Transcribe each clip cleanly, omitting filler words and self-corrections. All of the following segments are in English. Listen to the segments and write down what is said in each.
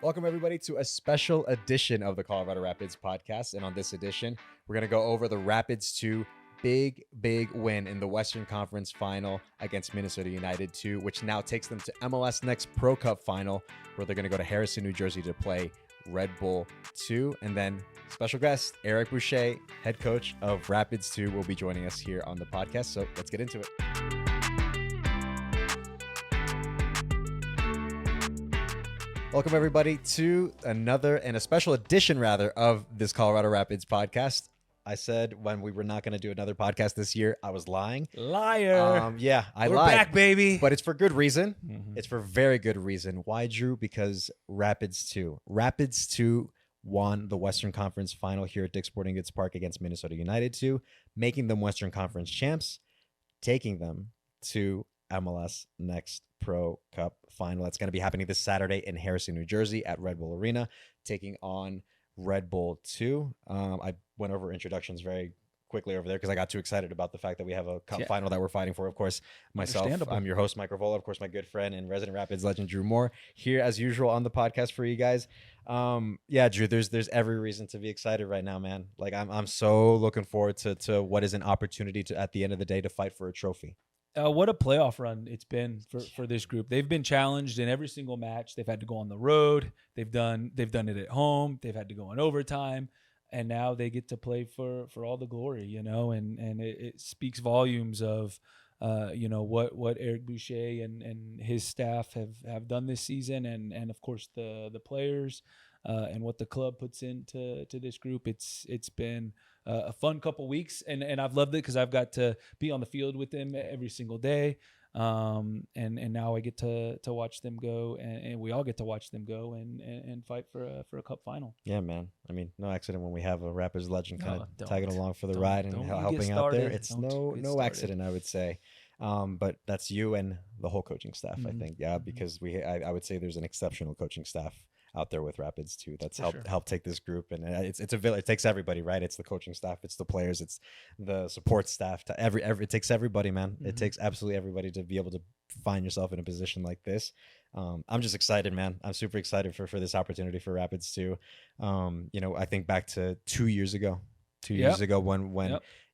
Welcome, everybody, to a special edition of the Colorado Rapids podcast. And on this edition, we're going to go over the Rapids 2 big win in the Western Conference final against Minnesota United 2, which now takes them to MLS NEXT Pro Cup final, where they're going to go to Harrison, New Jersey to play Red Bull 2. And then special guest, Erik Bushey, head coach of Rapids 2, will be joining us here on the podcast. So let's get into it. Welcome, everybody, to another and a special edition, rather, of this Colorado Rapids podcast. I said when we were not going to do another podcast this year, I was lying. Liar. Yeah, I We're lied. back, baby. But it's for good reason. It's for very good reason. Why, Drew? Because Rapids 2 won the Western Conference final here at Dick's Sporting Goods Park against Minnesota United 2, making them Western Conference champs, taking them to MLS NEXT Pro Cup final. That's going to be happening this Saturday in Harrison, New Jersey at Red Bull Arena, taking on Red Bull 2. I went over introductions very quickly over there because I got too excited about the fact that we have a cup final that we're fighting for. Of course, myself, I'm your host, Mike Ravola. Of course, my good friend and resident Rapids legend, Drew Moore, here as usual on the podcast for you guys. Yeah, Drew, there's every reason to be excited right now, man. Like I'm so looking forward to what is an opportunity to, at the end of the day, to fight for a trophy. What a playoff run it's been for this group. They've been challenged in every single match. They've had to go on the road. They've done it at home. They've had to go in overtime, and now they get to play for all the glory, you know. And it speaks volumes of what Erik Bushey and his staff have done this season, and of course the players and what the club puts into this group. It's been a fun couple weeks, and I've loved it because I've got to be on the field with them every single day, and now I get to watch them go, and we all get to watch them go and fight for a cup final. Yeah, man. I mean, no accident when we have a Rapids legend kind of tagging along for the ride and helping out there. It's no accident, I would say. But that's you and the whole coaching staff, I think. Yeah, because I would say there's an exceptional coaching staff out there with Rapids too. That's helped take this group, and it's a village. It takes everybody, right? It's the coaching staff, it's the players, it's the support staff. It takes everybody, man. It takes absolutely everybody to be able to find yourself in a position like this. I'm just excited, man. I'm super excited for this opportunity for Rapids too. I think back to 2 years ago. 2 years ago when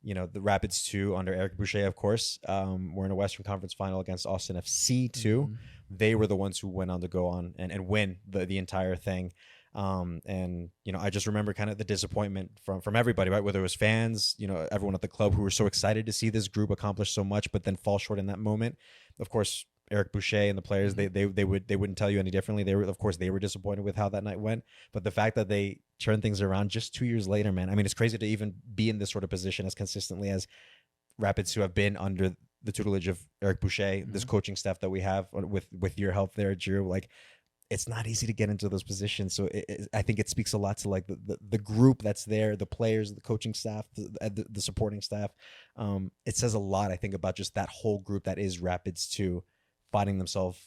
the Rapids 2 under Erik Bushey, of course, were in a Western Conference final against Austin FC 2. They were the ones who went on to go on and win the entire thing. I just remember kind of the disappointment from everybody, right? Whether it was fans, everyone at the club who were so excited to see this group accomplish so much, but then fall short in that moment. Of course, Erik Bushey and the players, they wouldn't tell you any differently. They were disappointed with how that night went. But the fact that they turned things around just 2 years later, man, I mean, it's crazy to even be in this sort of position as consistently as Rapids who have been under the tutelage of Erik Bushey, this coaching staff that we have with your help there, Drew. Like, it's not easy to get into those positions. So I think it speaks a lot to like the group that's there, the players, the coaching staff, the supporting staff. It says a lot, I think, about just that whole group that is Rapids 2 finding themselves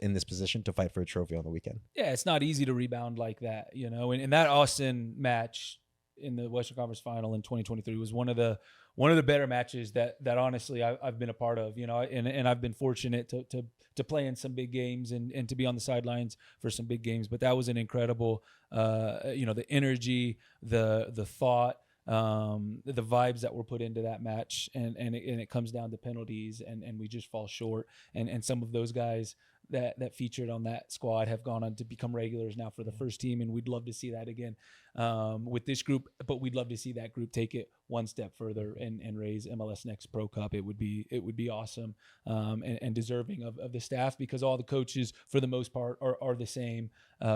in this position to fight for a trophy on the weekend. Yeah, it's not easy to rebound like that, And that Austin match in the Western Conference Final in 2023 was one of the better matches that honestly I've been a part of, and I've been fortunate to play in some big games and to be on the sidelines for some big games. But that was an incredible, the energy, the thought, the vibes that were put into that match, and it comes down to penalties, and we just fall short. And some of those guys that featured on that squad have gone on to become regulars now for the first team, and we'd love to see that again with this group. But we'd love to see that group take it one step further and raise MLS NEXT Pro Cup. It would be awesome and deserving of the staff, because all the coaches for the most part are the same,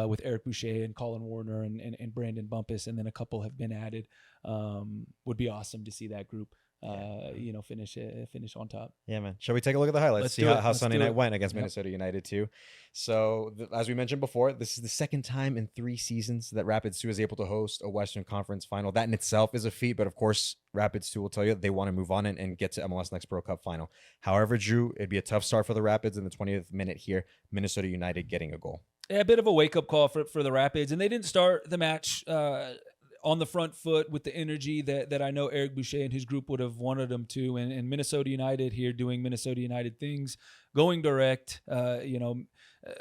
with Erik Bushey and Colin Warner and Brandon Bumpus, and then a couple have been added. Would be awesome to see that group finish on top. Yeah, man. Shall we take a look at the highlights? Let's see how Sunday night went against Minnesota United 2. So as we mentioned before, this is the second time in 3 seasons that Rapids 2 is able to host a Western Conference final. That in itself is a feat, but of course, Rapids 2 will tell you they want to move on and get to MLS NEXT Pro Cup final. However, Drew, it'd be a tough start for the Rapids in the 20th minute here. Minnesota United getting a goal. Yeah, a bit of a wake-up call for the Rapids, and they didn't start the match on the front foot with the energy that I know Erik Bushey and his group would have wanted them to. And Minnesota United here doing Minnesota United things, going direct,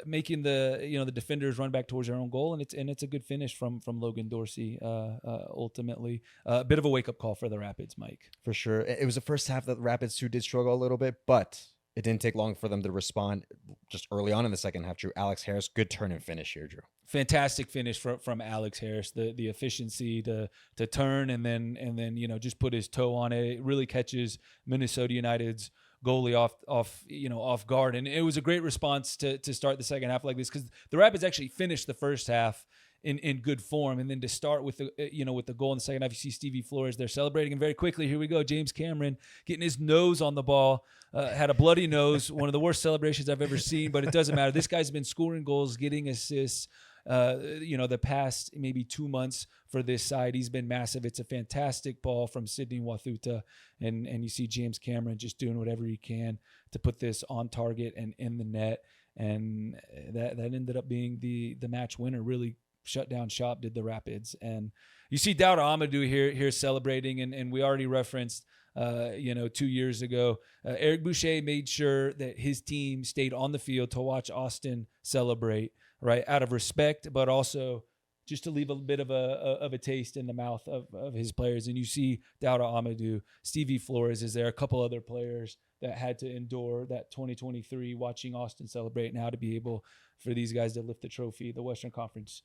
making the defenders run back towards their own goal, and it's a good finish from Logan Dorsey. Ultimately, a bit of a wake up call for the Rapids, Mike. For sure, it was the first half that the Rapids too did struggle a little bit, but it didn't take long for them to respond. Just early on in the second half, Drew, Alex Harris, good turn and finish here, Drew. Fantastic finish from Alex Harris. The efficiency to turn and then just put his toe on it. It really catches Minnesota United's goalie off guard, and it was a great response to start the second half like this, because the Rapids actually finished the first half in good form, and then to start with the goal in the second half, you see Stevie Flores there celebrating, and very quickly, here we go, James Cameron getting his nose on the ball, had a bloody nose, one of the worst celebrations I've ever seen, but it doesn't matter. This guy's been scoring goals, getting assists. The past maybe 2 months for this side, he's been massive. It's a fantastic ball from Sidney Wathuta, and you see James Cameron just doing whatever he can to put this on target and in the net, and that ended up being the match winner. Really shut down shop, did the Rapids. And you see Dauda Amadou here celebrating, and we already referenced 2 years ago, Erik Bushey made sure that his team stayed on the field to watch Austin celebrate, right, out of respect, but also just to leave a bit of a taste in the mouth of his players. And you see Dauda Amadou, Stevie Flores is there, a couple other players that had to endure that 2023 watching Austin celebrate, now to be able for these guys to lift the trophy, the Western Conference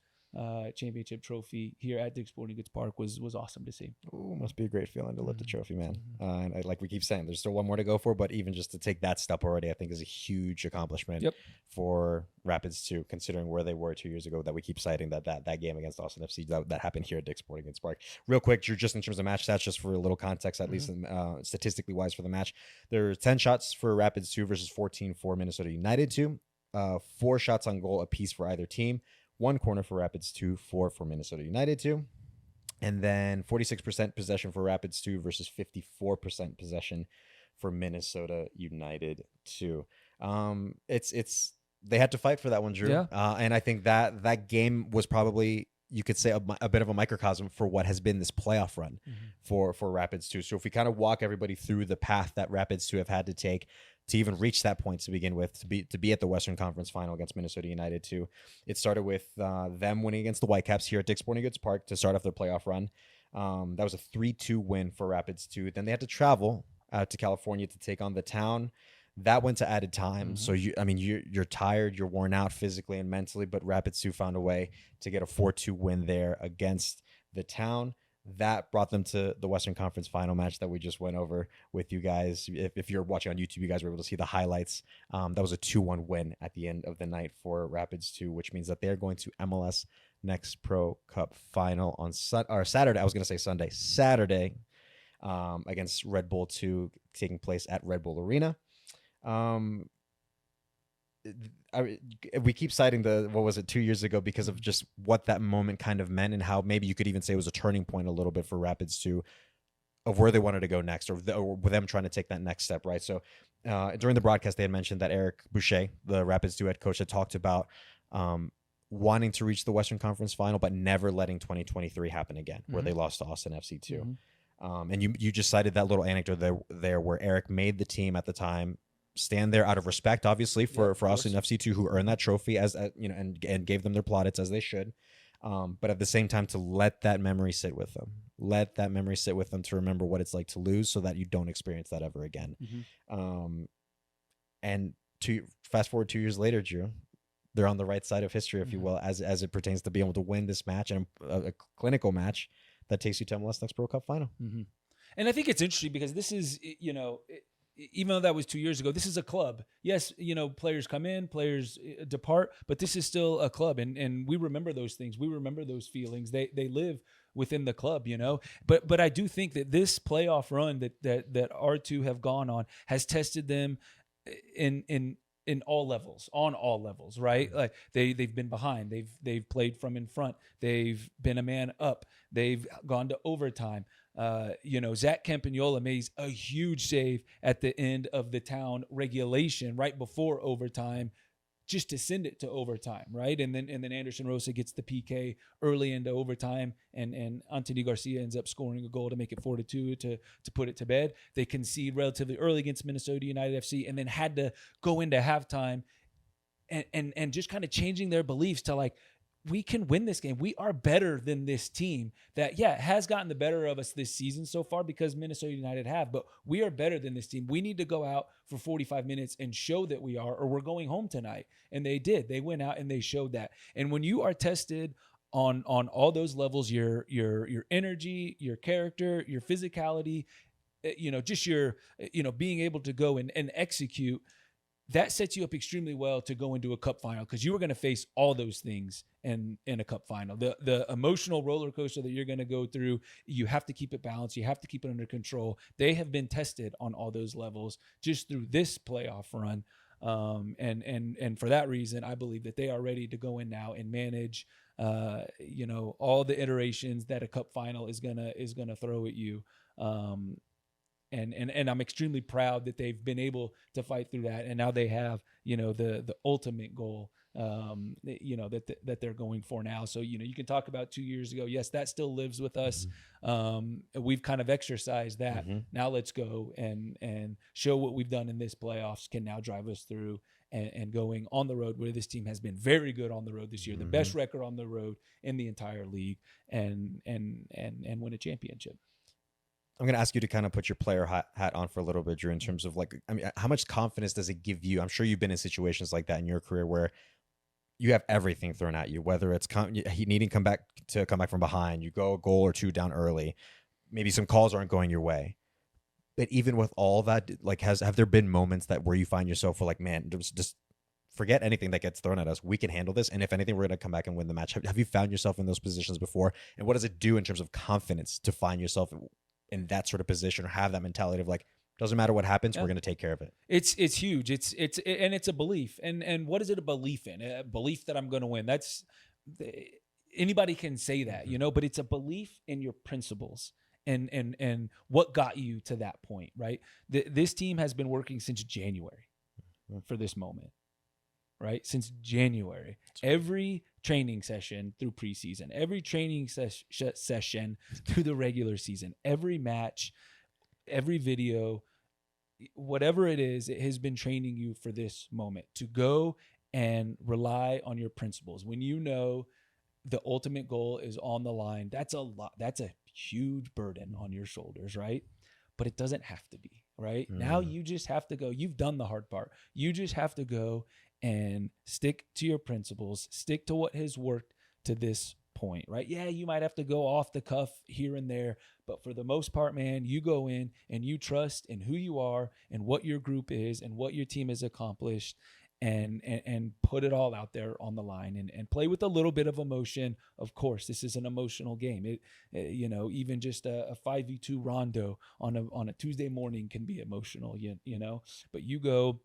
championship trophy here at Dick's Sporting Goods Park was awesome to see. Ooh, must be a great feeling to lift the trophy, man. And like we keep saying, there's still one more to go for, but even just to take that step already, I think is a huge accomplishment for Rapids too, considering where they were 2 years ago, that we keep citing that game against Austin FC that happened here at Dick's Sporting Goods Park. Real quick, just in terms of match stats, just for a little context, at least statistically wise for the match, there are 10 shots for Rapids 2 versus 14 for Minnesota United 2, 4 shots on goal apiece for either team, 1 corner for Rapids 2, 4 for Minnesota United 2, and then 46% possession for Rapids 2 versus 54% possession for Minnesota United 2. It's they had to fight for that one, Drew. Yeah. And I think that game was probably, you could say, a bit of a microcosm for what has been this playoff run for Rapids 2. So if we kind of walk everybody through the path that Rapids 2 have had to take to even reach that point to begin with, to be at the Western Conference Final against Minnesota United 2. It started with them winning against the Whitecaps here at Dick's Sporting Goods Park to start off their playoff run. That was a 3-2 win for Rapids 2. Then they had to travel out to California to take on the Town. That went to added time. So you're tired, you're worn out physically and mentally, but Rapids 2 found a way to get a 4-2 win there against the Town. That brought them to the Western Conference Final match that we just went over with you guys. If you're watching on YouTube, you guys were able to see the highlights. That was a 2-1 win at the end of the night for Rapids 2, which means that they're going to MLS NEXT Pro Cup Final on Saturday. I was going to say Sunday. Saturday against Red Bull 2, taking place at Red Bull Arena. We keep citing 2 years ago because of just what that moment kind of meant, and how maybe you could even say it was a turning point a little bit for Rapids 2 of where they wanted to go next, or them trying to take that next step, right? So during the broadcast, they had mentioned that Erik Bushey, the Rapids 2 head coach, had talked about wanting to reach the Western Conference Final, but never letting 2023 happen again, where they lost to Austin FC 2. And you just cited that little anecdote there where Erik made the team at the time stand there out of respect, obviously, for Austin FC 2, who earned that trophy and gave them their plaudits as they should. But at the same time, to let that memory sit with them, to remember what it's like to lose, so that you don't experience that ever again. And to fast forward 2 years later, Drew, they're on the right side of history, if you will, as it pertains to being able to win this match, and a clinical match that takes you to MLS NEXT Pro Cup Final. And I think it's interesting because this is, even though that was 2 years ago, this is a club. Yes, players come in, players depart, but this is still a club, and we remember those things. We remember those feelings. They live within the club, But I do think that this playoff run that R2 have gone on has tested them in all levels, on all levels, right? Like they've been behind, they've played from in front, they've been a man up, they've gone to overtime. Zach Campagnola made a huge save at the end of the Town regulation right before overtime, just to send it to overtime, right? And then Anderson Rosa gets the PK early into overtime, and Anthony Garcia ends up scoring a goal to make it 4-2 to put it to bed. They concede relatively early against Minnesota United FC, and then had to go into halftime and just kind of changing their beliefs to like, we can win this game. We are better than this team that, has gotten the better of us this season so far because Minnesota United have, but we are better than this team. We need to go out for 45 minutes and show that we are, or we're going home tonight. And they did. They went out and they showed that. And when you are tested on all those levels, your energy, your character, your physicality, just your, being able to go and execute, that sets you up extremely well to go into a cup final, because you are going to face all those things in a cup final. The emotional roller coaster that you're going to go through, you have to keep it balanced. You have to keep it under control. They have been tested on all those levels just through this playoff run. And for that reason, I believe that they are ready to go in now and manage, all the iterations that a cup final is gonna throw at you. And I'm extremely proud that they've been able to fight through that, and now they have the ultimate goal that they're going for now. So you can talk about 2 years ago, yes, that still lives with us. We've kind of exercised that. Now let's go and show what we've done in this playoffs can now drive us through and going on the road, where this team has been very good on the road this year, the best record on the road in the entire league, and win a championship. I'm going to ask you to kind of put your player hat on for a little bit, Drew, in terms of how much confidence does it give you? I'm sure you've been in situations like that in your career where you have everything thrown at you, whether it's needing to come back from behind, you go a goal or two down early, maybe some calls aren't going your way. But even with all that, have there been moments where you find yourself man, just forget anything that gets thrown at us. We can handle this. And if anything, we're going to come back and win the match. Have you found yourself in those positions before? And what does it do in terms of confidence to find yourself in that sort of position, or have that mentality of doesn't matter what happens, we're going to take care of it? It's huge. It's a belief. And what is it a belief in? A belief that I'm going to win. Anybody can say that, but it's a belief in your principles and what got you to that point, right? This team has been working since January for this moment, right? Since January. Every training session through preseason, every training session through the regular season, every match, every video, whatever it is, it has been training you for this moment to go and rely on your principles. When the ultimate goal is on the line, that's a lot. That's a huge burden on your shoulders, right? But it doesn't have to be, right? Now you just have to go. You've done the hard part. You just have to go and stick to your principles, stick to what has worked to this point, right? Yeah, you might have to go off the cuff here and there, but for the most part, man, you go in and you trust in who you are and what your group is and what your team has accomplished, and put it all out there on the line and play with a little bit of emotion. Of course, this is an emotional game. Even just a 5v2 rondo on a Tuesday morning can be emotional, but you go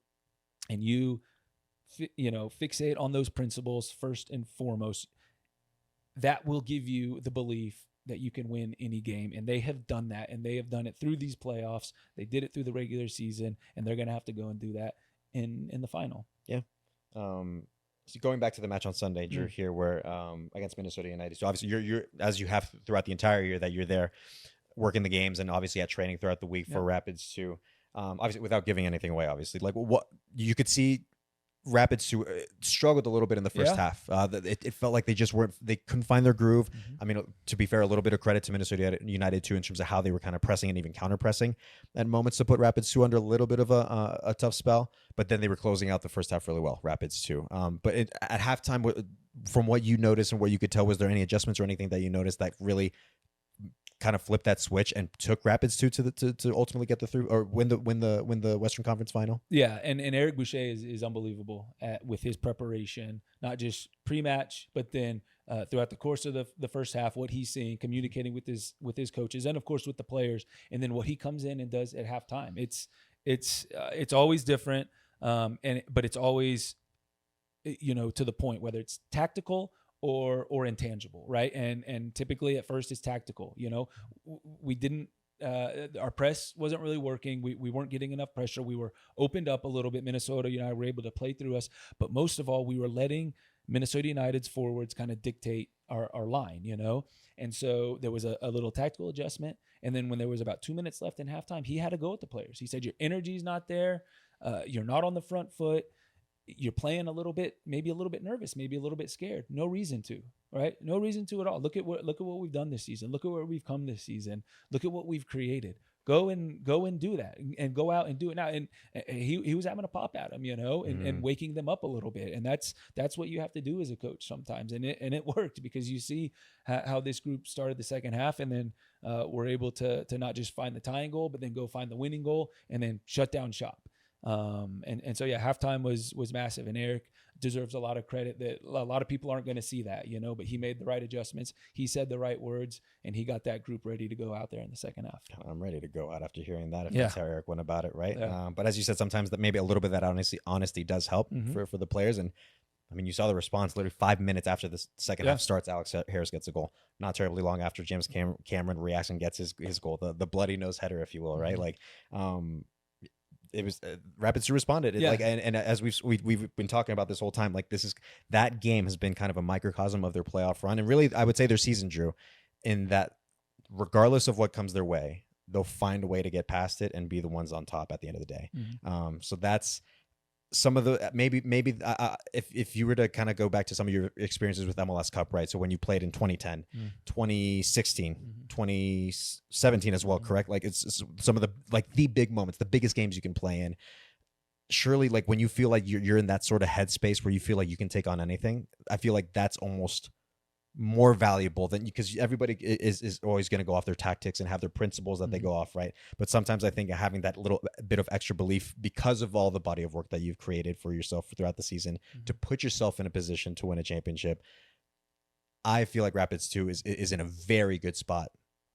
and you fixate on those principles first and foremost. That will give you the belief that you can win any game. And they have done that, and they have done it through these playoffs. They did it through the regular season, and they're going to have to go and do that in the final. Yeah. So going back to the match on Sunday, Drew, here where against Minnesota United. So obviously you're as you have throughout the entire year that you're there working the games, and obviously at training throughout the week for Rapids too. Obviously without giving anything away, obviously. What you could see Rapids struggled a little bit in the first half. It felt like they couldn't find their groove. I mean, to be fair, a little bit of credit to Minnesota United too in terms of how they were kind of pressing and even counter-pressing at moments to put Rapids 2 under a little bit of a tough spell. But then they were closing out the first half really well, Rapids 2. But at halftime, from what you noticed and what you could tell, was there any adjustments or anything that you noticed that really kind of flipped that switch and took Rapids to ultimately get the through or win the Western Conference final? Yeah, and Erik Bushey is unbelievable with his preparation, not just pre-match, but then throughout the course of the first half, what he's seeing, communicating with his coaches, and of course with the players, and then what he comes in and does at halftime. It's always different, but it's always to the point, whether it's tactical or intangible, right? And typically at first it's tactical. We didn't our press wasn't really working. We weren't getting enough pressure. We were opened up a little bit. Minnesota United were able to play through us, but most of all, we were letting Minnesota United's forwards kind of dictate our line, And so there was a little tactical adjustment, and then when there was about 2 minutes left in halftime, he had to go with the players. He said, "Your energy's not there. You're not on the front foot. you're playing a little bit, maybe a little bit nervous, maybe a little bit scared. No reason to, right? No reason to at all. Look at what we've done this season. Look at where we've come this season. Look at what we've created. Go and do that, and go out and do it now. And he was having a pop at him, and waking them up a little bit. And that's what you have to do as a coach sometimes. And it worked, because you see how this group started the second half, and then were able to not just find the tying goal, but then go find the winning goal, and then shut down shop. And so halftime was massive, and Erik deserves a lot of credit. That a lot of people aren't going to see that, but he made the right adjustments. He said the right words, and he got that group ready to go out there in the second half. I'm ready to go out after hearing that. If that's how Erik went about it, right? Yeah. But as you said, sometimes that maybe a little bit of that honesty does help for the players. And I mean, you saw the response literally 5 minutes after the second half starts. Alex Harris gets a goal. Not terribly long after, James Cameron reacts and gets his goal, the bloody nose header, if you will, right? Like, it was Rapids who responded. And as we've been talking about this whole time, like that game has been kind of a microcosm of their playoff run, and really I would say their season, Drew, in that regardless of what comes their way, they'll find a way to get past it and be the ones on top at the end of the day. So that's some of the maybe if you were to kind of go back to some of your experiences with MLS Cup, right? So when you played in 2010, 2016, 2017 as well, correct? Like it's some of the big moments, the biggest games you can play in. Surely, like when you feel like you're in that sort of headspace where you feel like you can take on anything, I feel like that's almost more valuable than, because everybody is always going to go off their tactics and have their principles that they go off, right? But sometimes I think having that little bit of extra belief, because of all the body of work that you've created for yourself throughout the season, to put yourself in a position to win a championship, I feel like Rapids 2 is in a very good spot,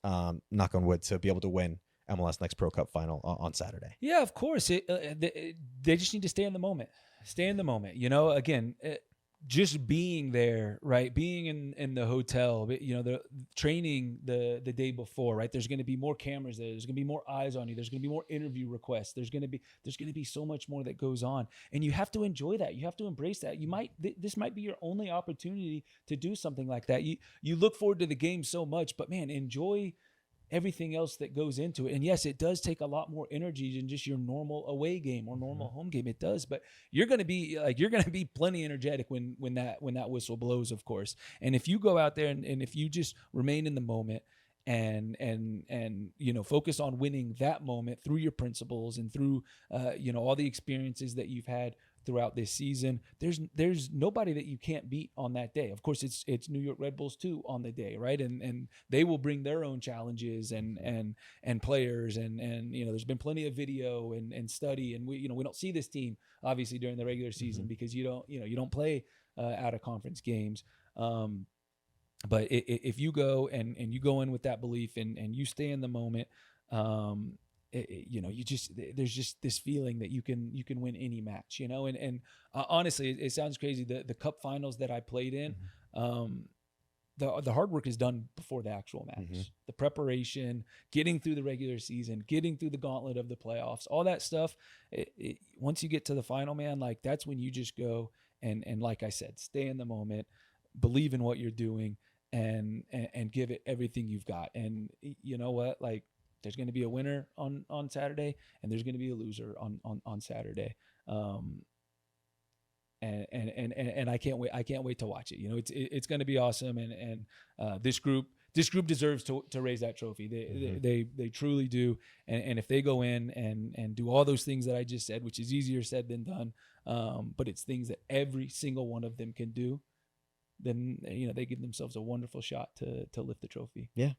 knock on wood, to be able to win MLS Next Pro Cup final on Saturday. Yeah, of course. They just need to stay in the moment. Stay in the moment. Again, just being there, right? Being in the hotel, the training the day before, right? There's going to be more cameras there. There's going to be more eyes on you. There's going to be more interview requests. There's going to be so much more that goes on, and you have to enjoy that. You have to embrace that. This might be your only opportunity to do something like that. You look forward to the game so much, but man, enjoy everything else that goes into it. And yes, it does take a lot more energy than just your normal away game or normal home game. It does, but you're going to be plenty energetic when that whistle blows, of course. And if you go out there and if you just remain in the moment and focus on winning that moment through your principles and through all the experiences that you've had throughout this season, there's nobody that you can't beat on that day. Of course, it's New York Red Bulls too on the day, right? And they will bring their own challenges and players and there's been plenty of video and study, and we don't see this team obviously during the regular season because you don't play out of conference games. But if you go and you go in with that belief and you stay in the moment, there's just this feeling that you can win any match, and honestly, it sounds crazy. The cup finals that I played in, the hard work is done before the actual match, the preparation, getting through the regular season, getting through the gauntlet of the playoffs, all that stuff. Once you get to the final, man, like that's when you just go and like I said, stay in the moment, believe in what you're doing, and give it everything you've got. And you know what, like, there's going to be a winner on Saturday, and there's going to be a loser on Saturday. And I can't wait. I can't wait to watch it. It's going to be awesome. And this group deserves to raise that trophy. They truly do. And if they go in and do all those things that I just said, which is easier said than done, but it's things that every single one of them can do, then they give themselves a wonderful shot to lift the trophy. Yeah.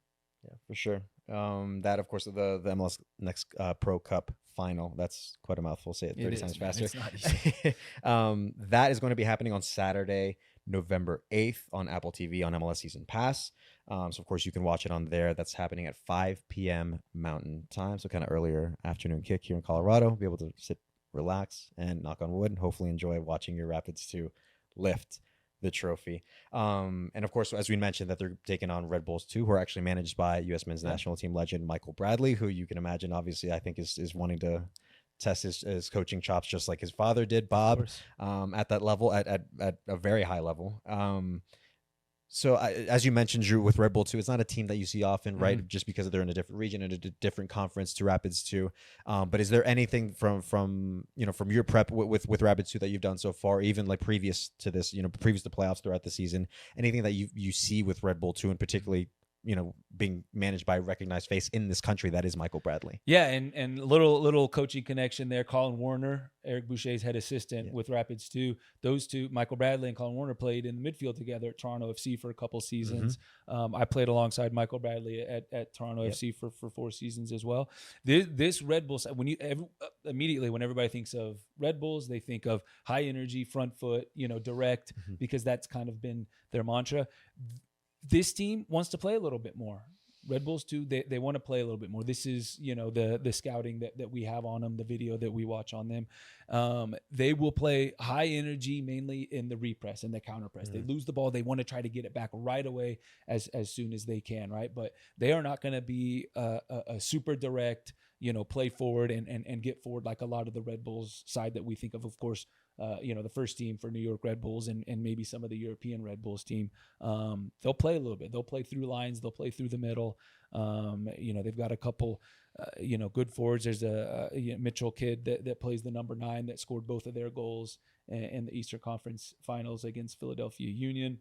Yeah, for sure. That, of course, the MLS Next Pro Cup final. That's quite a mouthful. Say it 30 times faster. It's not easy. That is going to be happening on Saturday, November 8th on Apple TV on MLS Season Pass. So, of course, you can watch it on there. That's happening at 5 p.m. Mountain Time, so kind of earlier afternoon kick here in Colorado. Be able to sit, relax, and knock on wood, and hopefully enjoy watching your Rapids 2 lift the trophy. And of course, as we mentioned, that they're taking on Red Bulls 2, who are actually managed by U.S. men's national team legend Michael Bradley, who you can imagine, obviously, I think is wanting to test his coaching chops just like his father did, Bob, at that level, at a very high level. So as you mentioned, Drew, with Red Bull 2, it's not a team that you see often, right? Just because they're in a different region and a different conference to Rapids 2. But is there anything from your prep with Rapids 2 that you've done so far, even like previous to this, previous to playoffs throughout the season, anything that you see with Red Bull 2 and particularly being managed by a recognized face in this country that is Michael Bradley? Yeah, and little coaching connection there. Colin Warner, Erik Bushey's head assistant with Rapids 2. Those two, Michael Bradley and Colin Warner, played in the midfield together at Toronto FC for a couple seasons. I played alongside Michael Bradley at Toronto FC for 4 seasons as well. This Red Bull, immediately when everybody thinks of Red Bulls, they think of high energy, front foot, direct, because that's kind of been their mantra. This team wants to play a little bit more. Red Bulls too, they want to play a little bit more. This is, the scouting that we have on them, the video that we watch on them. They will play high energy, mainly in the repress and the counter press. They lose the ball. They want to try to get it back right away as soon as they can, right? But they are not going to be a super direct, play forward and get forward like a lot of the Red Bulls side that we think of course, the first team for New York Red Bulls and maybe some of the European Red Bulls team. They'll play a little bit. They'll play through lines. They'll play through the middle. They've got a couple, good forwards. There's a Mitchell kid that plays the number 9 that scored both of their goals in the Eastern Conference Finals against Philadelphia Union.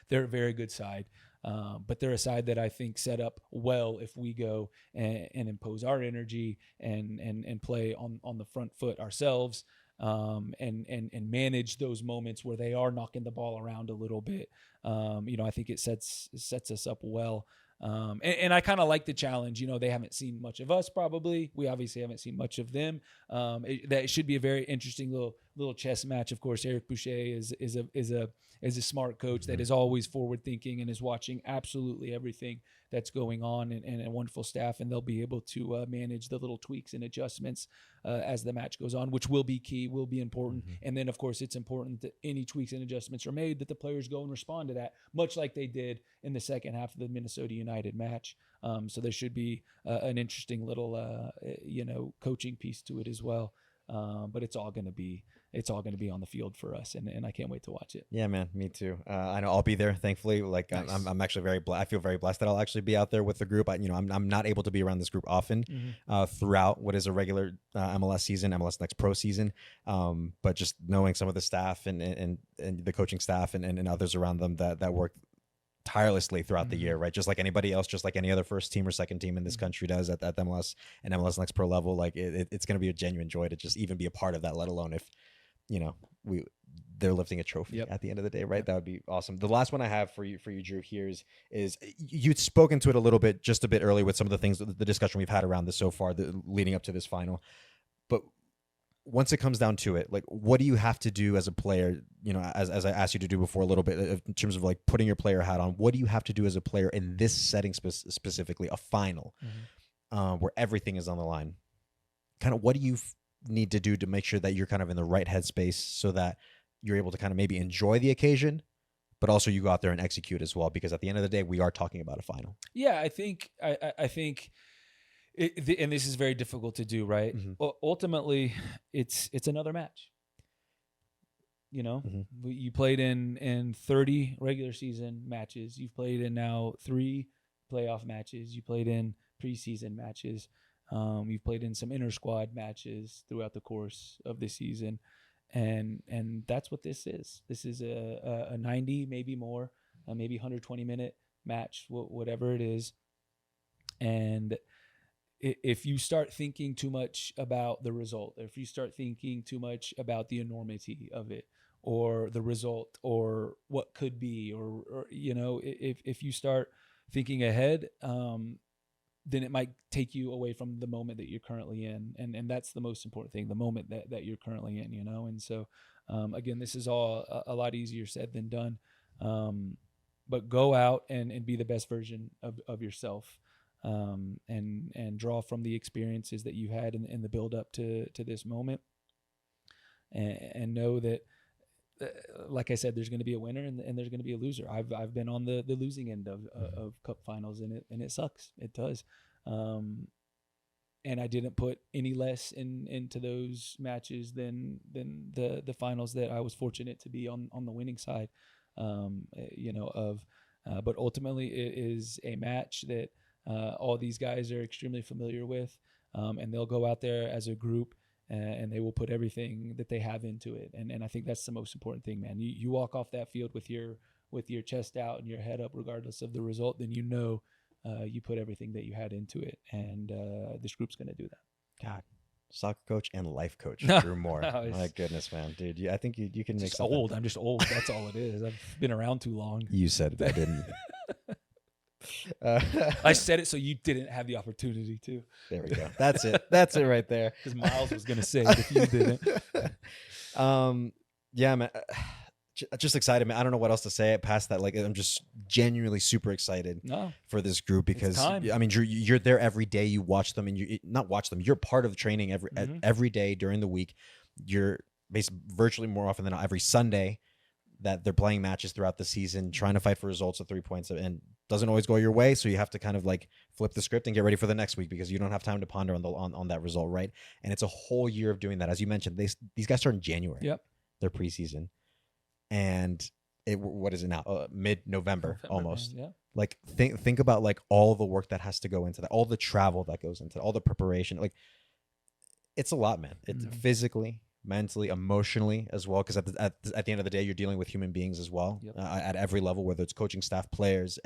They're a very good side. But they're a side that I think set up well if we go and impose our energy and play on the front foot ourselves. And manage those moments where they are knocking the ball around a little bit. I think it sets us up well. And I kind of like the challenge. They haven't seen much of us probably. We obviously haven't seen much of them. That should be a very interesting little chess match. Of course, Erik Bushey is a smart coach that is always forward thinking and is watching absolutely everything that's going on, and a wonderful staff, and they'll be able to manage the little tweaks and adjustments as the match goes on, which will be key, will be important. And then, of course, it's important that any tweaks and adjustments are made, that the players go and respond to that, much like they did in the second half of the Minnesota United match. So there should be an interesting little, coaching piece to it as well. But it's all going to be on the field for us, and I can't wait to watch it. Yeah, man, me too. I know I'll be there, thankfully. Like, nice. I'm actually I feel very blessed that I'll actually be out there with the group. I'm not able to be around this group often throughout what is a regular MLS season, MLS Next Pro season. But just knowing some of the staff and the coaching staff and others around them that work tirelessly throughout the year, right? Just like anybody else, just like any other first team or second team in this country does at the MLS and MLS Next Pro level. Like it's going to be a genuine joy to just even be a part of that, let alone if, they're lifting a trophy at the end of the day, right? Yep. That would be awesome. The last one I have for you, Drew, here is you'd spoken to it a little bit, just a bit earlier with some of the things, the discussion we've had around this so far, leading up to this final. But once it comes down to it, like, what do you have to do as a player, as I asked you to do before a little bit in terms of like putting your player hat on, what do you have to do as a player in this setting specifically, a final, where everything is on the line? Kind of what do you need to do to make sure that you're kind of in the right headspace so that you're able to kind of maybe enjoy the occasion, but also you go out there and execute as well? Because at the end of the day, we are talking about a final. Yeah, I think and this is very difficult to do, right? Ultimately, it's another match. You played in 30 regular season matches. You've played in now 3 playoff matches. You played in preseason matches. You've played in some inter-squad matches throughout the course of the season. And that's what this is. This is a 90, maybe more, maybe 120-minute match, whatever it is. And if you start thinking too much about the result, if you start thinking too much about the enormity of it, or the result, or what could be, or if you start thinking ahead, then it might take you away from the moment that you're currently in. And that's the most important thing, the moment that you're currently in, And so, again, this is all a lot easier said than done. But go out and be the best version of yourself. And draw from the experiences that you had in the build up to this moment, and know that, like I said, there's going to be a winner and there's going to be a loser. I've been on the losing end of cup finals, and it sucks. It does. And I didn't put any less into those matches than the finals that I was fortunate to be on the winning side. But ultimately it is a match that all these guys are extremely familiar with, and they'll go out there as a group and they will put everything that they have into it. And I think that's the most important thing, man. You walk off that field with your chest out and your head up, regardless of the result, then you put everything that you had into it, and this group's going to do that. God, soccer coach and life coach, Drew Moore. My goodness, man, dude. I think you can make something. Old. I'm just old. That's all it is. I've been around too long. You said that, didn't you? I said it so you didn't have the opportunity to. There we go. That's it. That's it right there. Because Miles was going to say it if you didn't. Yeah, man. Just excited, man. I don't know what else to say past that. Like, I'm just genuinely super excited for this group because I mean, Drew, you're there every day. You watch them, and you not watch them. You're part of the training every day during the week. You're basically virtually more often than not every Sunday that they're playing matches throughout the season, trying to fight for results of 3 points, and doesn't always go your way. So you have to kind of like flip the script and get ready for the next week because you don't have time to ponder on that result, right? And it's a whole year of doing that. As you mentioned, these guys start in January. Yep, their preseason. And what is it now? Mid-November almost. Yeah. Like think about like all the work that has to go into that, all the travel that goes into it, all the preparation. Like it's a lot, man. It's physically, mentally, emotionally as well. Because at the end of the day, you're dealing with human beings as well. Yep. At every level, whether it's coaching staff, players,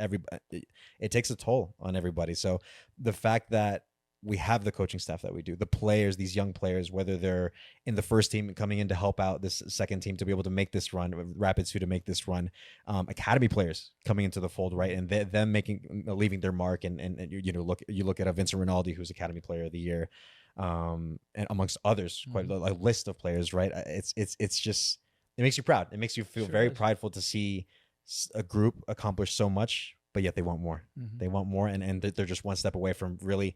it takes a toll on everybody. So the fact that we have the coaching staff that we do, the players, these young players, whether they're in the first team coming in to help out this second team to be able to make this run, Rapids 2 to make this run, academy players coming into the fold, right, and them leaving their mark, and you look at a Vincent Rinaldi, who's Academy Player of the Year, and amongst others, quite a list of players, right? It's just, it makes you proud. It makes you feel very prideful to see a group accomplish so much, but yet they want more. They want more, and they're just one step away from really,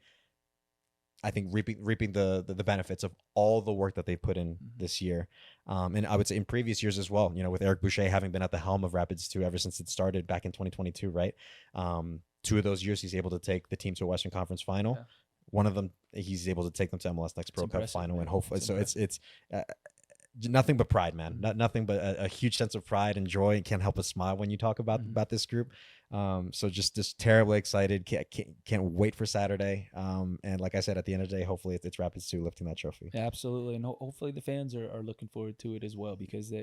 I think, reaping the benefits of all the work that they put in this year. And I would say in previous years as well, with Erik Bushey having been at the helm of Rapids 2 ever since it started back in 2022, right? 2 of those years he's able to take the team to a Western Conference final. Yeah. One of them, he's able to take them to MLS NEXT Pro Cup final, man. And hopefully, it's nothing but pride, man. Nothing but a huge sense of pride and joy, and can't help but smile when you talk about this group. So just terribly excited. Can't wait for Saturday. And like I said, at the end of the day, hopefully it's Rapids 2 lifting that trophy. Yeah, absolutely, and hopefully the fans are looking forward to it as well, because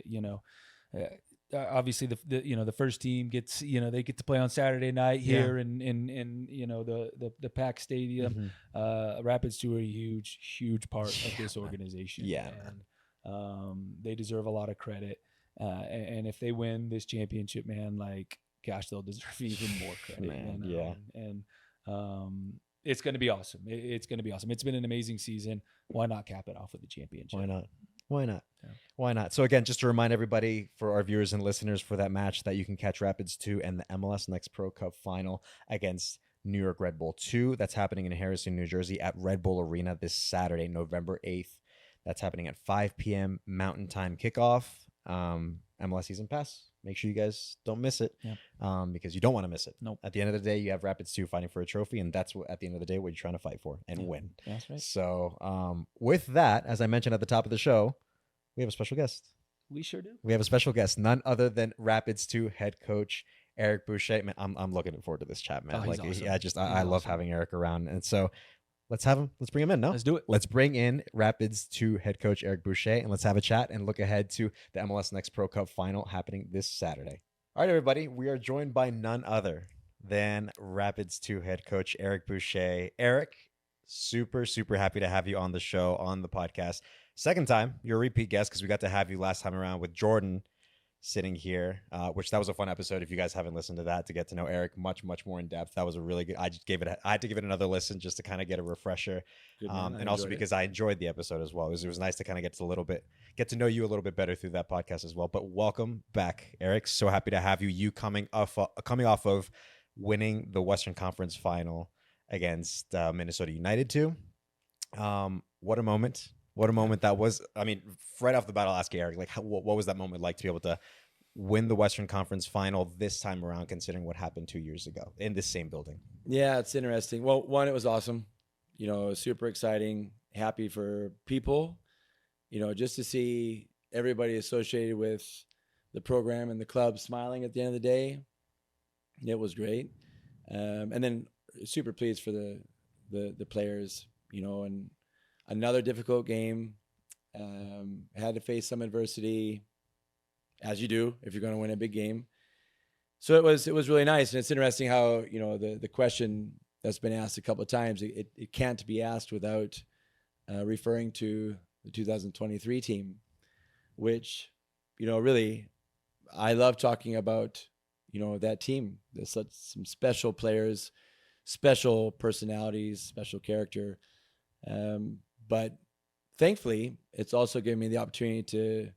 obviously the first team gets, they get to play on Saturday night here in the PAC Stadium. Rapids 2 are a huge part of this organization. Yeah. And they deserve a lot of credit. And if they win this championship, man, like, gosh, they'll deserve even more credit. Man, and it's going to be awesome. It's going to be awesome. It's been an amazing season. Why not cap it off with the championship? Why not? Yeah. Why not? So again, just to remind everybody, for our viewers and listeners, for that match, that you can catch Rapids 2 and the MLS NEXT Pro Cup final against New York Red Bull 2. That's happening in Harrison, New Jersey at Red Bull Arena this Saturday, November 8th. That's happening at 5 p.m. Mountain Time kickoff. MLS Season Pass. Make sure you guys don't miss it, because you don't want to miss it. Nope. At the end of the day, you have Rapids 2 fighting for a trophy, and that's what, at the end of the day, what you're trying to fight for and win. That's right. So with that, as I mentioned at the top of the show, we have a special guest. We sure do. We have a special guest, none other than Rapids 2 head coach Erik Bushey. Man, I'm looking forward to this chat, man. He's awesome. I love having Erik around, and so let's bring him in. No, let's do it. Let's bring in Rapids 2 head coach Erik Bushey, and let's have a chat and look ahead to the MLS NEXT Pro Cup final happening this Saturday. All right, everybody, we are joined by none other than Rapids 2 head coach Erik Bushey. Erik, super happy to have you on the show, on the podcast. Second time, you're a repeat guest, because we got to have you last time around with Jordan sitting here, which that was a fun episode. If you guys haven't listened to that, to get to know Erik much more in depth, that was a really good. I had to give it another listen just to kind of get a refresher, and also because I enjoyed the episode as well. It was nice to kind of get to know you a little bit better through that podcast as well. But welcome back, Erik. So happy to have you. You coming off of winning the Western Conference final against Minnesota United 2. What a moment. What a moment that was. I mean, right off the bat, I'll ask you, Erik, like, what was that moment like to be able to win the Western Conference final this time around, considering what happened 2 years ago in this same building? Yeah, it's interesting. Well, one, it was awesome. It was super exciting, happy for people, just to see everybody associated with the program and the club smiling at the end of the day, it was great. And then super pleased for the players, and another difficult game. Had to face some adversity, as you do if you're going to win a big game. So it was really nice. And it's interesting how, the question that's been asked a couple of times, it can't be asked without referring to the 2023 team, which, really, I love talking about, that team. There's some special players, special personalities, special character. But thankfully, it's also given me the opportunity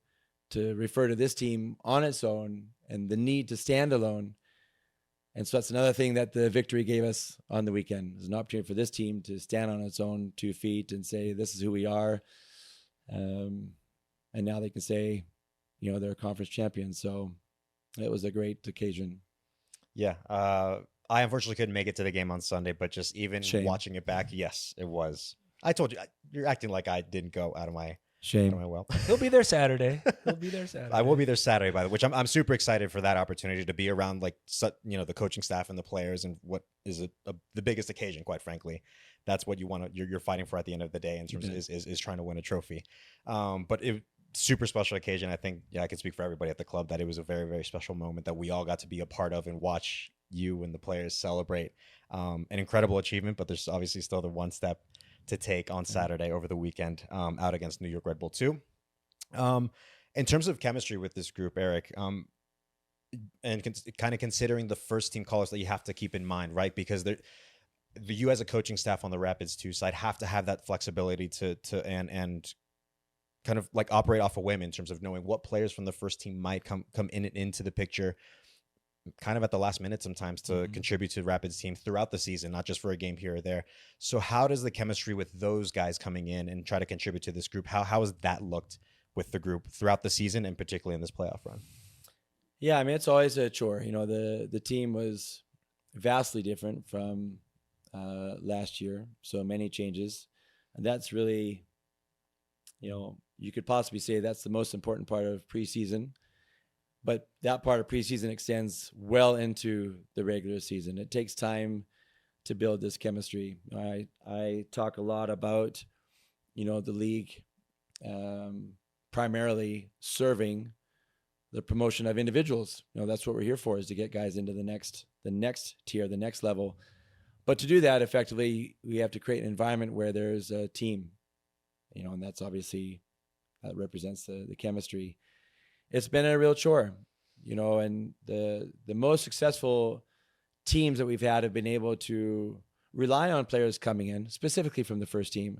to refer to this team on its own and the need to stand alone. And so that's another thing that the victory gave us on the weekend. There's an opportunity for this team to stand on its own 2 feet and say, this is who we are. And now they can say, they're conference champions. So it was a great occasion. Yeah. I unfortunately couldn't make it to the game on Sunday, but just even Shame. Watching it back, yes, it was. I told you, you're acting like I didn't go out of my shame. Well, He'll be there Saturday. I will be there Saturday, by the way, which I'm super excited for that opportunity to be around the coaching staff and the players and what is the biggest occasion, quite frankly. That's what you're fighting for at the end of the day in terms of is trying to win a trophy. But it super special occasion. I think, I can speak for everybody at the club that it was a very, very special moment that we all got to be a part of and watch you and the players celebrate. An incredible achievement, but there's obviously still the one step to take on Saturday over the weekend out against New York Red Bull 2. In terms of chemistry with this group, Erik, and kind of considering the first team callers that you have to keep in mind, right? Because you as a coaching staff on the Rapids 2 side have to have that flexibility to and kind of like operate off a whim in terms of knowing what players from the first team might come into the picture kind of at the last minute sometimes to contribute to Rapids team throughout the season, not just for a game here or there. So how does the chemistry with those guys coming in and try to contribute to this group, how has that looked with the group throughout the season and particularly in this playoff run? Yeah, I mean, it's always a chore. The team was vastly different from last year. So many changes. And that's really, you could possibly say that's the most important part of preseason. But that part of preseason extends well into the regular season. It takes time to build this chemistry. I talk a lot about, the league primarily serving the promotion of individuals. That's what we're here for, is to get guys into the next tier, the next level. But to do that effectively, we have to create an environment where there's a team, and that's obviously, that represents the chemistry. It's been a real chore, and the most successful teams that we've had have been able to rely on players coming in, specifically from the first team,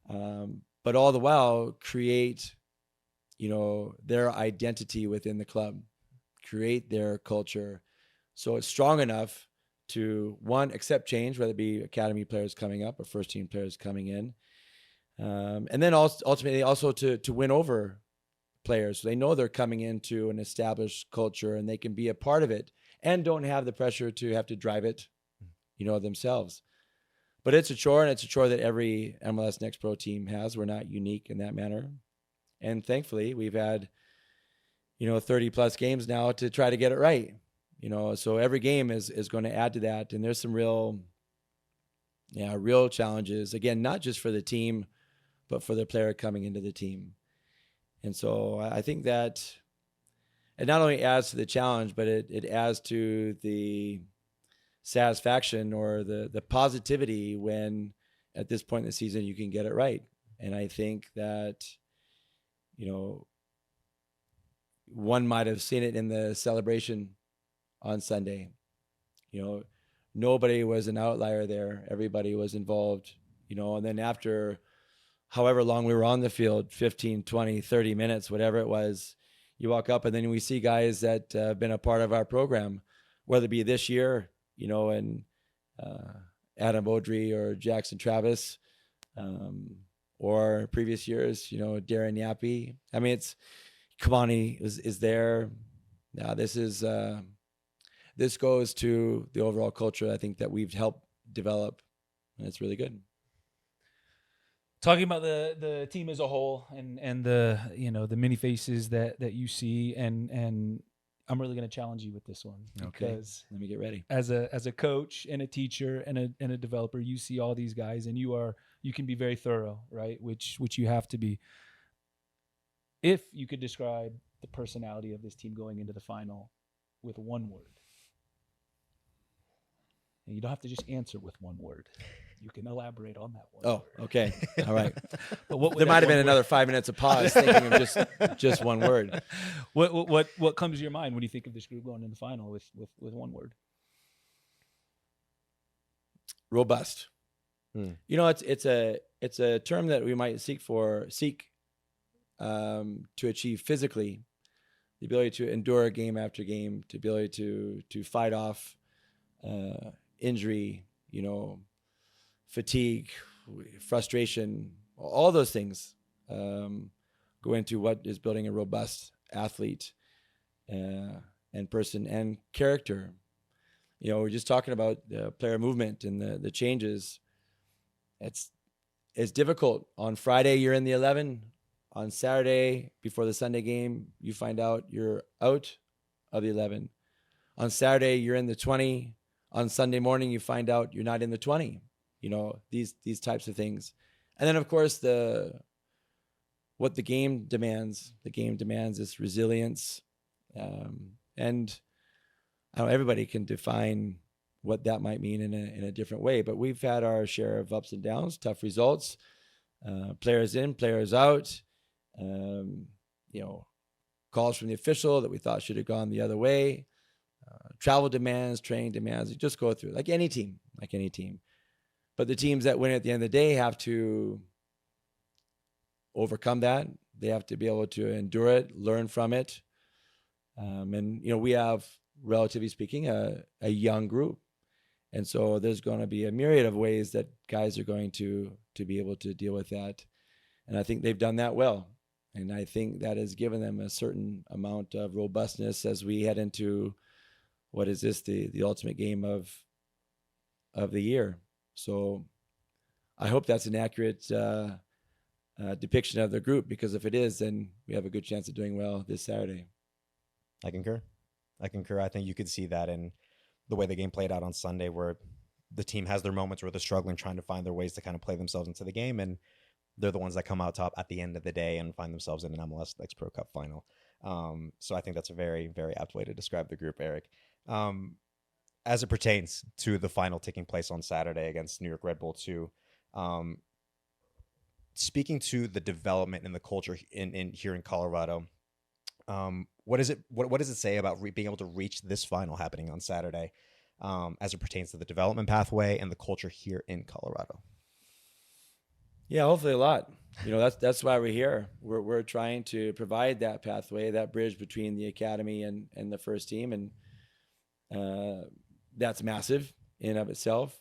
but all the while create, their identity within the club, create their culture. So it's strong enough to, one, accept change, whether it be academy players coming up or first team players coming in. And then ultimately also to win over players. So they know they're coming into an established culture and they can be a part of it and don't have the pressure to have to drive it, themselves. But it's a chore, and it's a chore that every MLS Next Pro team has. We're not unique in that manner. And thankfully, we've had, 30 plus games now to try to get it right. So every game is going to add to that. And there's some real challenges, again, not just for the team, but for the player coming into the team. And so I think that it not only adds to the challenge, but it adds to the satisfaction or the positivity when at this point in the season you can get it right. And I think that, one might have seen it in the celebration on Sunday. Nobody was an outlier there. Everybody was involved, and then after however long we were on the field, 15, 20, 30 minutes, whatever it was, you walk up and then we see guys that have been a part of our program, whether it be this year, and Adam Beaudry or Jackson Travis, or previous years, Darren Yappy. I mean, it's Kamani is there. Now this goes to the overall culture I think that we've helped develop, and it's really good. talking about the team as a whole and the the many faces that you see, and I'm really going to challenge you with this one. Okay. Because let me get ready. As a coach and a teacher and a developer, you see all these guys, and you can be very thorough, right? Which you have to be. If you could describe the personality of this team going into the final with one word, and you don't have to just answer with one word. You can elaborate on that one. Oh, word. okay. All right. But there might have been another 5 minutes of pause thinking of just one word. What comes to your mind when you think of this group going in the final with one word? Robust. It's a term that we might seek to achieve physically, the ability to endure game after game, the ability to fight off injury, fatigue, frustration, all those things go into what is building a robust athlete and person and character. We're just talking about the player movement and the changes. It's difficult. On Friday, you're in the 11. On Saturday, before the Sunday game, you find out you're out of the 11. On Saturday, you're in the 20. On Sunday morning, you find out you're not in the 20. These types of things. And then, of course, what the game demands. The game demands is resilience. And I don't know, everybody can define what that might mean in a different way. But we've had our share of ups and downs, tough results, players in, players out, calls from the official that we thought should have gone the other way, travel demands, training demands. You just go through like any team. But the teams that win at the end of the day have to overcome that. They have to be able to endure it, learn from it. And we have, relatively speaking, a young group. And so there's going to be a myriad of ways that guys are going to be able to deal with that. And I think they've done that well. And I think that has given them a certain amount of robustness as we head into, what is this, the ultimate game of the year. So I hope that's an accurate depiction of the group, because if it is, then we have a good chance of doing well this Saturday. I concur. I think you could see that in the way the game played out on Sunday, where the team has their moments where they're struggling, trying to find their ways to kind of play themselves into the game, and they're the ones that come out top at the end of the day and find themselves in an MLS NEXT Pro Cup final. So I think that's a very, very apt way to describe the group, Erik. As it pertains to the final taking place on Saturday against New York Red Bull 2, speaking to the development and the culture in here in Colorado, what does it say about being able to reach this final happening on Saturday, as it pertains to the development pathway and the culture here in Colorado? Yeah, hopefully a lot. That's why we're here. We're trying to provide that pathway, that bridge between the academy and the first team, and that's massive in and of itself.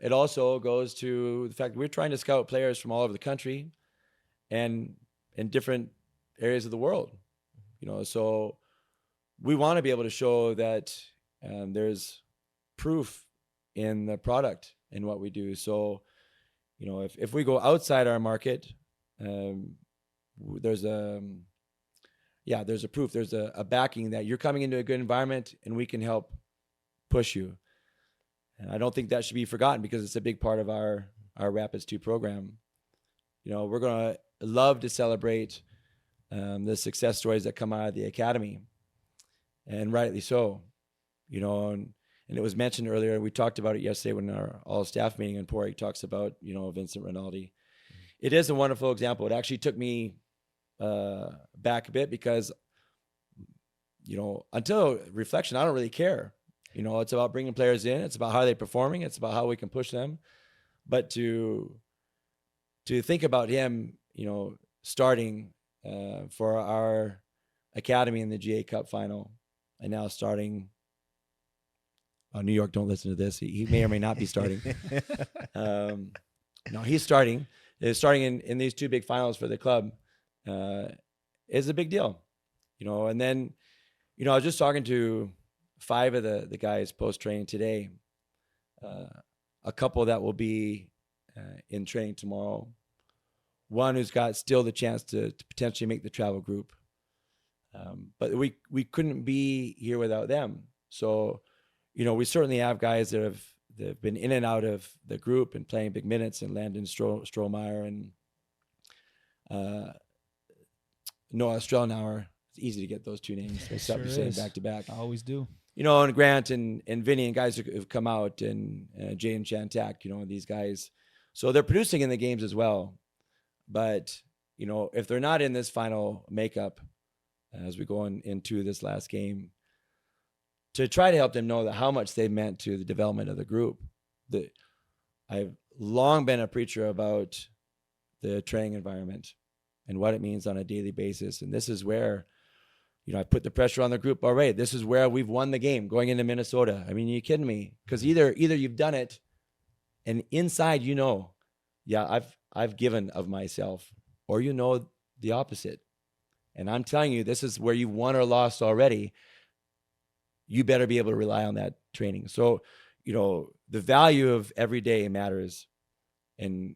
It also goes to the fact that we're trying to scout players from all over the country and in different areas of the world. So we want to be able to show that there's proof in the product in what we do. So, if we go outside our market, there's a proof, there's a backing that you're coming into a good environment and we can help push you. And I don't think that should be forgotten, because it's a big part of our Rapids 2 program. We're going to love to celebrate the success stories that come out of the academy, and rightly so. And it was mentioned earlier, we talked about it yesterday when our all-staff meeting, and Porik talks about, Vincent Rinaldi. It is a wonderful example. It actually took me back a bit, because, until reflection, I don't really care. It's about bringing players in. It's about how they're performing. It's about how we can push them. But to think about him, starting for our academy in the GA Cup final, and now starting. New York, don't listen to this. He may or may not be starting. No, he's starting. Starting in these two big finals for the club is a big deal. And then, I was just talking to 5 of the guys post-training today, a couple that will be in training tomorrow, one who's got still the chance to potentially make the travel group. But we couldn't be here without them. So, we certainly have guys that have been in and out of the group and playing big minutes, and Landon Strohmeyer and Noah Strelnauer. It's easy to get those two names mixed up. You're saying back to back. I always do. And Grant and Vinny and guys who've come out, and Jay and Chantak, these guys. So they're producing in the games as well. But, if they're not in this final makeup as we go into this last game, to try to help them know that how much they meant to the development of the group. I've long been a preacher about the training environment and what it means on a daily basis. And this is where, I put the pressure on the group. All right, this is where we've won the game going into Minnesota. I mean, are you kidding me? Because either you've done it, and inside, yeah, I've given of myself, or the opposite. And I'm telling you, this is where you won or lost already. You better be able to rely on that training. So, the value of every day matters. And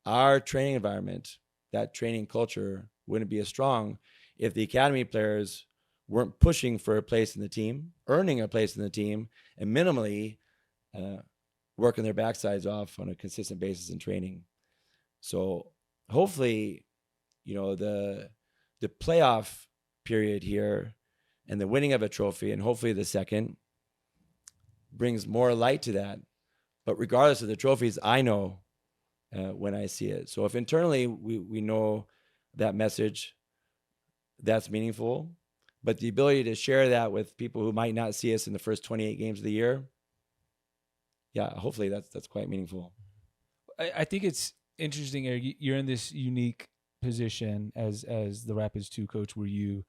our training environment, that training culture, wouldn't be as strong if the academy players weren't pushing for a place in the team, earning a place in the team, and minimally working their backsides off on a consistent basis in training. So hopefully, the playoff period here and the winning of a trophy, and hopefully the second, brings more light to that. But regardless of the trophies, I know when I see it. So if internally we know that message, that's meaningful. But the ability to share that with people who might not see us in the first 28 games of the year, yeah, hopefully that's quite meaningful. I think it's interesting, Eric. You're in this unique position as the Rapids 2 coach, where you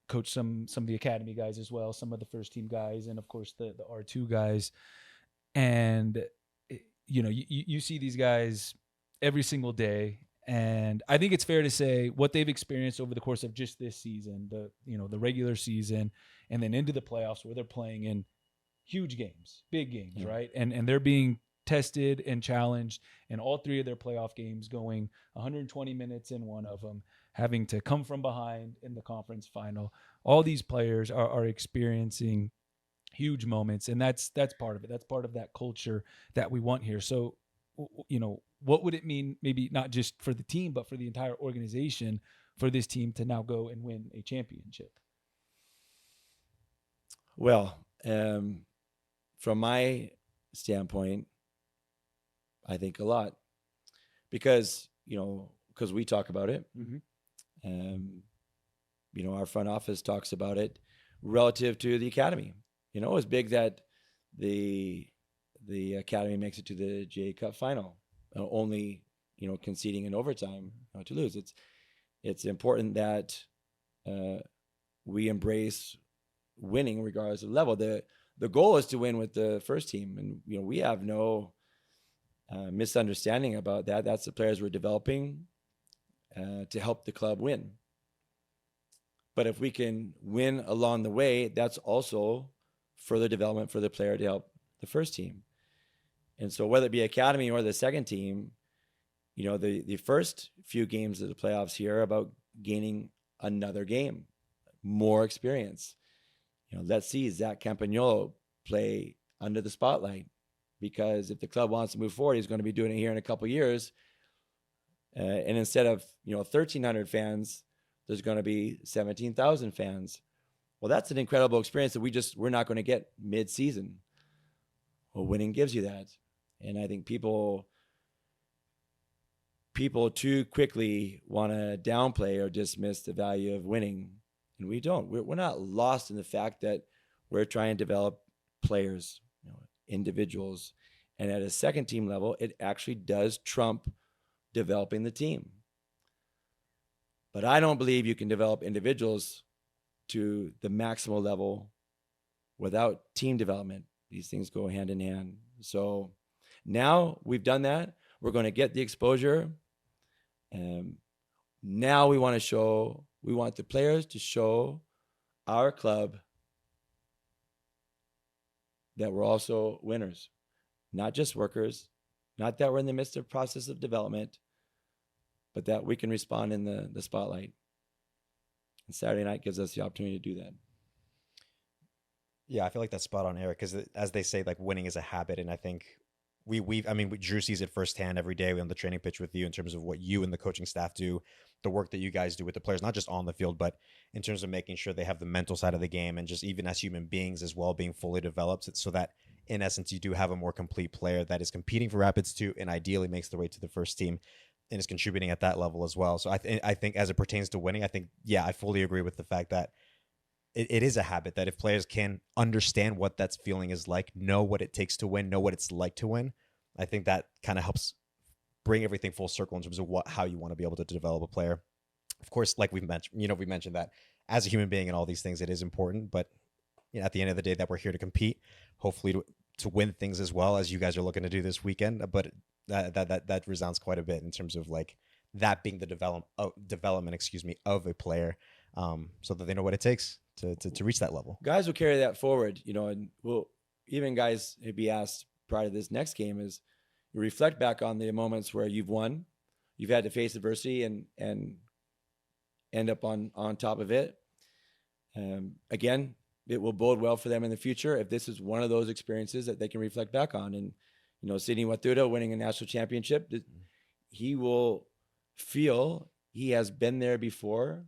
coach some of the academy guys as well, some of the first team guys, and of course the R2 guys. And you see these guys every single day, and I think it's fair to say what they've experienced over the course of just this season, the regular season, and then into the playoffs, where they're playing in huge games, big games, yeah. Right? And they're being tested and challenged in all three of their playoff games, going 120 minutes in one of them, having to come from behind in the conference final. All these players are experiencing huge moments, and that's part of it. That's part of that culture that we want here. So, what would it mean, maybe not just for the team, but for the entire organization, for this team to now go and win a championship? Well, from my standpoint, I think a lot, because we talk about it. Mm-hmm. Our front office talks about it relative to the academy. It was big that the academy makes it to the J Cup final, only conceding in overtime to lose. It's important that we embrace winning regardless of level. The goal is to win with the first team, and we have no misunderstanding about that. That's the players we're developing to help the club win. But if we can win along the way, that's also further development for the player to help the first team. And so whether it be academy or the second team, the first few games of the playoffs here are about gaining another game, more experience. Let's see Zach Campagnolo play under the spotlight, because if the club wants to move forward, he's going to be doing it here in a couple of years. And instead of 1,300 fans, there's going to be 17,000 fans. Well, that's an incredible experience that we're not going to get mid-season. Well, winning gives you that. And I think people too quickly want to downplay or dismiss the value of winning. And we don't. We're not lost in the fact that we're trying to develop players, individuals. And at a second team level, it actually does trump developing the team. But I don't believe you can develop individuals to the maximal level without team development. These things go hand in hand. So now we've done that. We're going to get the exposure. Now we want the players to show our club that we're also winners, not just workers, not that we're in the midst of process of development, but that we can respond in the spotlight. And Saturday night gives us the opportunity to do that. Yeah, I feel like that's spot on, Eric, because as they say, like, winning is a habit. And I think Drew sees it firsthand every day on the training pitch with you in terms of what you and the coaching staff do, the work that you guys do with the players, not just on the field, but in terms of making sure they have the mental side of the game and just even as human beings as well, being fully developed so that in essence, you do have a more complete player that is competing for Rapids 2 and ideally makes their way to the first team and is contributing at that level as well. So I think as it pertains to winning, I think, yeah, I fully agree with the fact that it is a habit that if players can understand what that feeling is like, know what it takes to win, know what it's like to win, I think that kind of helps bring everything full circle in terms of how you want to be able to develop a player. Of course, like we mentioned that as a human being and all these things, it is important, but at the end of the day that we're here to compete, hopefully to win things as well as you guys are looking to do this weekend. But that resounds quite a bit in terms of like that being the development of a player, so that they know what it takes to reach that level. Guys will carry that forward, and even guys who'd be asked prior to this next game is you reflect back on the moments where you've won, you've had to face adversity and end up on top of it. Again, it will bode well for them in the future if this is one of those experiences that they can reflect back on. And, Sidney Watuda winning a national championship, he will feel he has been there before.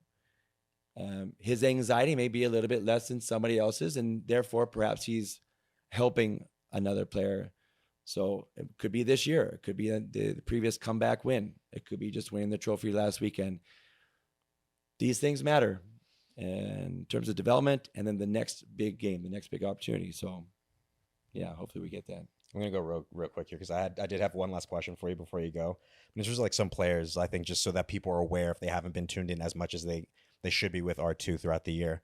His anxiety may be a little bit less than somebody else's, and therefore perhaps he's helping another player. So it could be this year. It could be the previous comeback win. It could be just winning the trophy last weekend. These things matter in terms of development and then the next big game, the next big opportunity. So, yeah, hopefully we get that. I'm going to go real quick here because I did have one last question for you before you go. And there's like some players, I think, just so that people are aware if they haven't been tuned in as much as they should be with R2 throughout the year.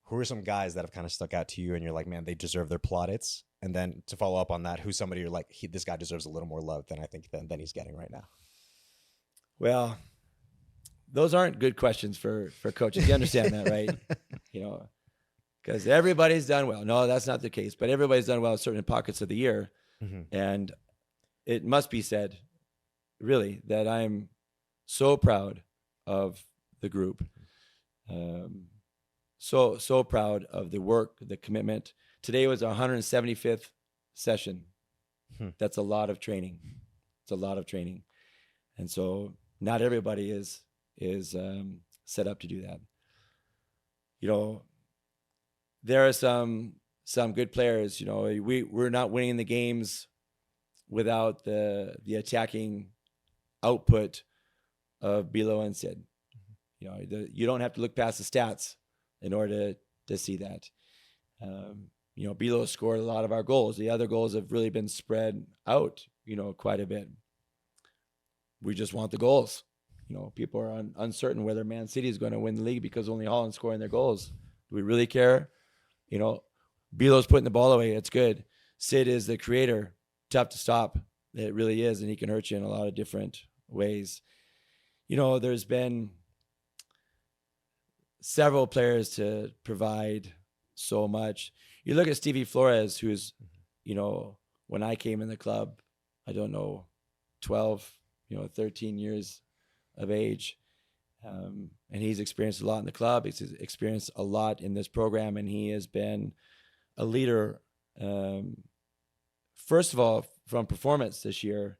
Who are some guys that have kind of stuck out to you and you're like, man, they deserve their plaudits? And then to follow up on that, who's somebody you're like, this guy deserves a little more love than I think than he's getting right now? Well, those aren't good questions for coaches. You understand that, right? Because everybody's done well. No, that's not the case. But everybody's done well in certain pockets of the year. Mm-hmm. And it must be said, really, that I'm so proud of the group. So proud of the work, the commitment. Today was our 175th session. That's a lot of training. It's a lot of training. And so not everybody is set up to do that. There are some good players. We're not winning the games without the attacking output of Bilo and Sid. You don't have to look past the stats in order to see that. Bilo scored a lot of our goals. The other goals have really been spread out, quite a bit. We just want the goals. People are uncertain whether Man City is going to win the league because only Holland's scoring their goals. Do we really care? Bilo's putting the ball away. It's good. Sid is the creator. Tough to stop. It really is, and he can hurt you in a lot of different ways. There's been several players to provide so much. You look at Stevie Flores, who's, when I came in the club, I don't know, 12, 13 years of age. And he's experienced a lot in the club. He's experienced a lot in this program, and he has been a leader, first of all, from performance this year,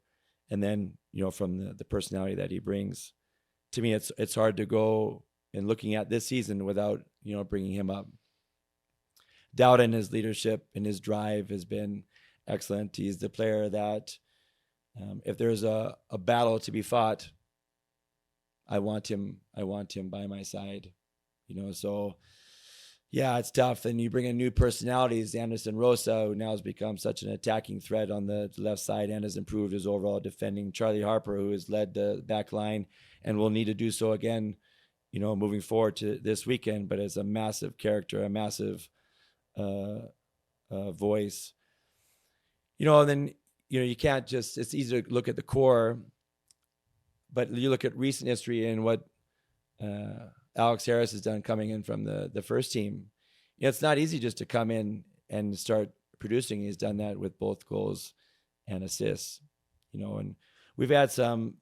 and then, from the personality that he brings. To me, it's hard to go in looking at this season without, bringing him up. Dowden, his leadership and his drive has been excellent. He's the player that, if there's a battle to be fought, I want him by my side, so yeah, it's tough. And you bring in new personalities, Anderson Rosa, who now has become such an attacking threat on the left side and has improved his overall defending. Charlie Harper, who has led the back line and will need to do so again, moving forward to this weekend, but as a massive character, a massive voice. And then, you can't just, it's easy to look at the core, but you look at recent history and what Alex Harris has done coming in from the first team. It's not easy just to come in and start producing. He's done that with both goals and assists, and we've had some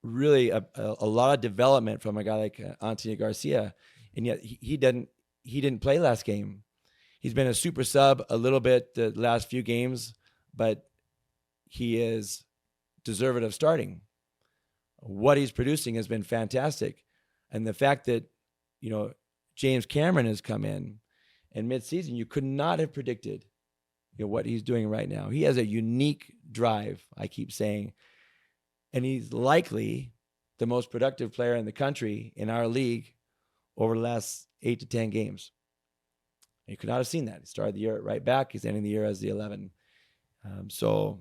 really a lot of development from a guy like Antonio Garcia, and yet he didn't play last game. He's been a super sub a little bit the last few games, but he is deserving of starting. What he's producing has been fantastic, and the fact that James Cameron has come in mid-season, you could not have predicted what he's doing right now. He has a unique drive, I keep saying, and he's likely the most productive player in the country in our league over the last 8 to 10 games. You could not have seen that. He started the year at right back. He's ending the year as the 11. So,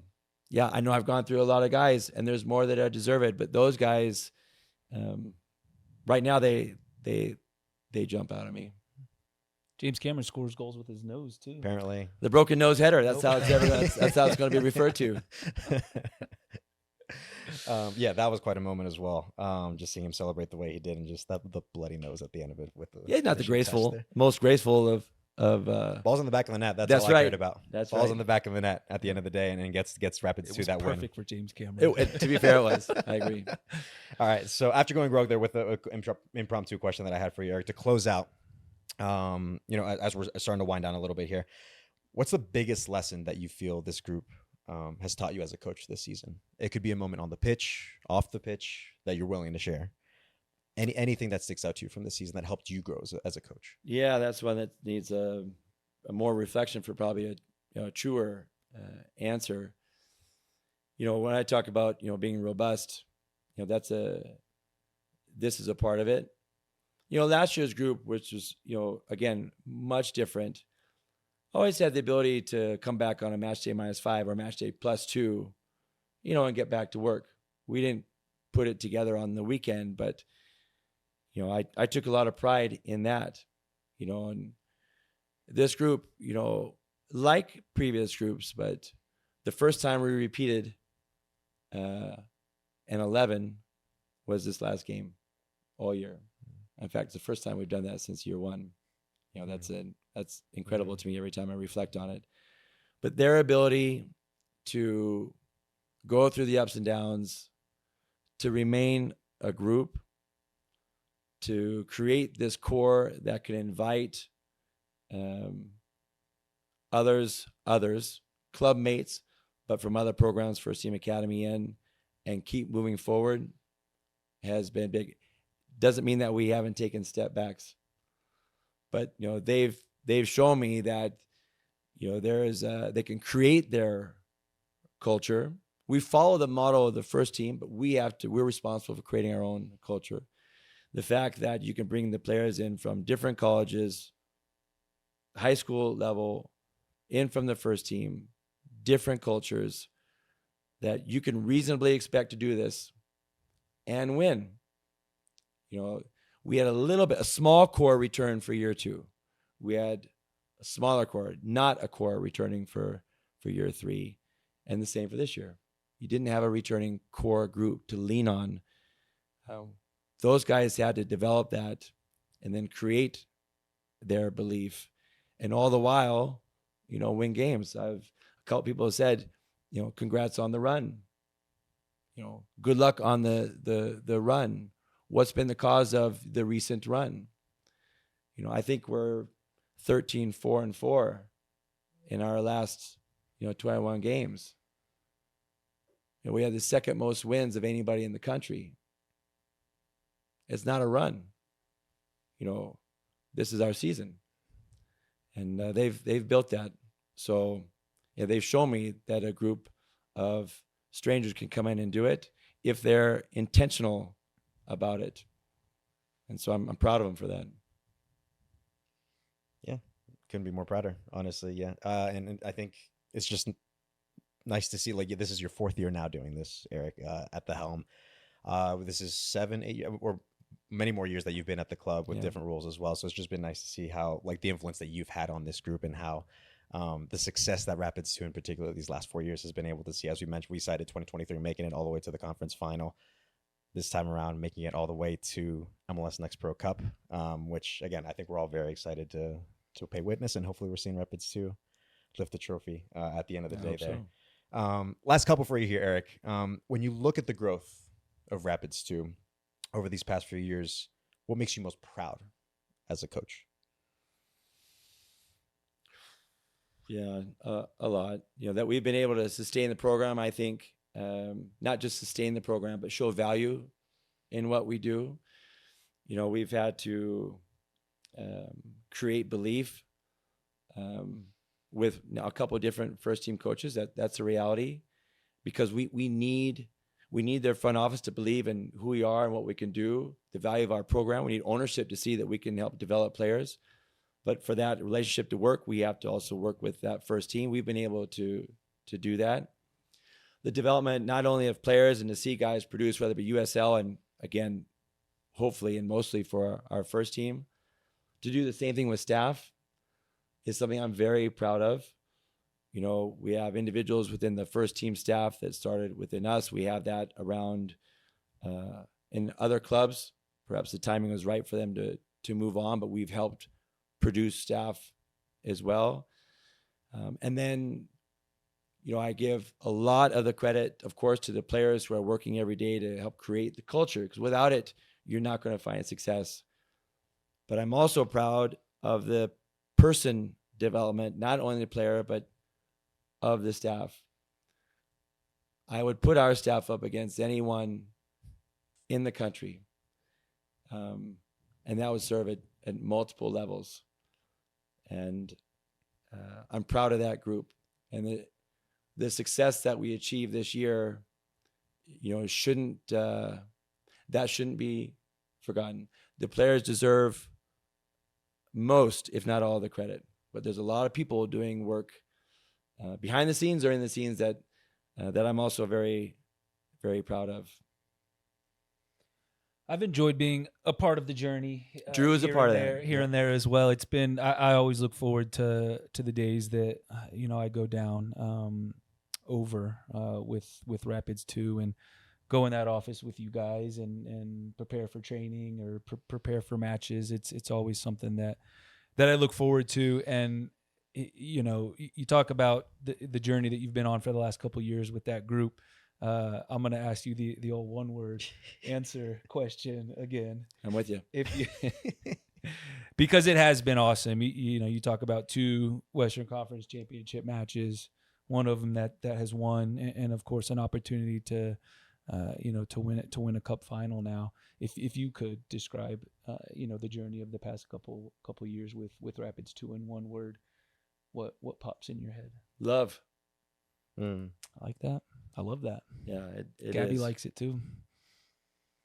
yeah, I know I've gone through a lot of guys, and there's more that deserve it. But those guys, right now, they jump out at me. James Cameron scores goals with his nose too. Apparently, the broken nose header. That's how that's how it's going to be referred to. Yeah, that was quite a moment as well. Just seeing him celebrate the way he did, and just the bloody nose at the end of it with the not the most graceful of balls on the back of the net. That's all right. I cared about. That's balls right. on the back of the net at the end of the day, and gets Rapids to that win. Perfect for James Cameron. To be fair, it was. I agree. All right, so after going rogue there with the impromptu question that I had for you, Eric, to close out, as we're starting to wind down a little bit here, what's the biggest lesson that you feel this group has taught you as a coach this season? It could be a moment on the pitch, off the pitch, that you're willing to share. Anything that sticks out to you from this season that helped you grow as a coach? Yeah, that's one that needs a more reflection for probably a truer answer. When I talk about being robust, this is a part of it. Last year's group, which was again much different, always had the ability to come back on a match day -5 or match day +2, and get back to work. We didn't put it together on the weekend, but I took a lot of pride in that, and this group, like previous groups, but the first time we repeated an 11 was this last game all year. In fact, it's the first time we've done that since year one. That's incredible to me every time I reflect on it. But their ability to go through the ups and downs, to remain a group, to create this core that can invite others, club mates, but from other programs, First Team Academy and keep moving forward has been big. Doesn't mean that we haven't taken step backs, but they've shown me that they can create their culture. We follow the model of the first team, but we're responsible for creating our own culture. The fact that you can bring the players in from different colleges, high school level, in from the first team, different cultures, that you can reasonably expect to do this and win. We had a small core return for year 2. We had a smaller core, not a core returning for year 3, and the same for this year. You didn't have a returning core group to lean on. Those guys had to develop that and then create their belief, and all the while, win games. A couple people have said, congrats on the run. Good luck on the run. What's been the cause of the recent run? I think we're 13-4-4 in our last 21 games. We have the second most wins of anybody in the country. It's not a run. This is our season, and they've built that. So they've shown me that a group of strangers can come in and do it if they're intentional about it. And so I'm proud of them for that. Yeah, couldn't be more prouder, honestly. Yeah, and I think it's just nice to see, this is your 4th year now doing this, Eric, at the helm. This is 7, 8, or many more years that you've been at the club with different roles as well. So it's just been nice to see how, the influence that you've had on this group, and how the success that Rapids 2 in particular these last 4 years has been able to see. As we mentioned, we cited 2023 making it all the way to the conference final. This time around, making it all the way to MLS NEXT Pro Cup, which, again, I think we're all very excited to pay witness, and hopefully we're seeing Rapids 2 lift the trophy at the end of the day there. So. Last couple for you here, Eric. When you look at the growth of Rapids 2 over these past few years, what makes you most proud as a coach? Yeah, a lot. That we've been able to sustain the program, I think, not just sustain the program, but show value in what we do. We've had to create belief with a couple of different first-team coaches. That's a reality, because we need their front office to believe in who we are and what we can do, the value of our program. We need ownership to see that we can help develop players. But for that relationship to work, we have to also work with that first team. We've been able to do that. The development not only of players and to see guys produce, whether it be USL and, again, hopefully and mostly for our first team, to do the same thing with staff is something I'm very proud of. We have individuals within the first team staff that started within us. We have that around in other clubs. Perhaps the timing was right for them to move on, but we've helped produce staff as well. And then, I give a lot of the credit, of course, to the players who are working every day to help create the culture, because without it, you're not going to find success. But I'm also proud of the person development, not only the player, but of the staff. I would put our staff up against anyone in the country. And that would serve at multiple levels. And I'm proud of that group. And the success that we achieved this year, shouldn't be forgotten. The players deserve most, if not all, the credit. But there's a lot of people doing work behind the scenes or in the scenes that I'm also very, very proud of. I've enjoyed being a part of the journey. Drew is a part of that. Here and there as well. It's been, I always look forward to the days that, I go down over with Rapids 2 and go in that office with you guys and prepare for training or prepare for matches. It's always something that I look forward to. And, you talk about the journey that you've been on for the last couple of years with that group. I'm going to ask you the old one-word answer question again. I'm with you. Because it has been awesome. You talk about 2 Western Conference championship matches, one of them that has won, and of course an opportunity to win a cup final now. If you could describe the journey of the past couple years with Rapids 2 in one word, what pops in your head? Love. I like that. I love that. Yeah, it Gabby is. likes it too.